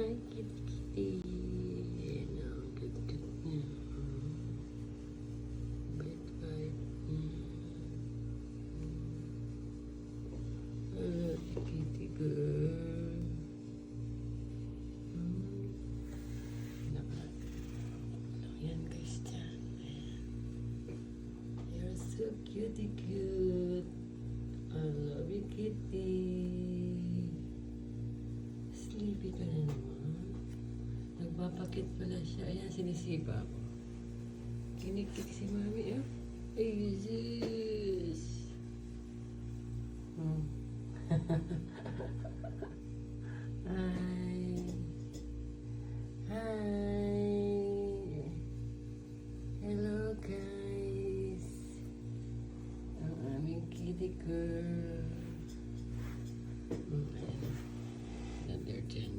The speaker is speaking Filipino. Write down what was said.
Ay, kitty. Ayan o, good niya. Bait. Kitty girl. Ayan guys dyan. You're so cute. I love you, kitty. Sleepy ka na naman. Nagpapakit pala siya. Ayan, sinisipa ko. Kinikik si mami, oh. Ay, Jesus. Ay.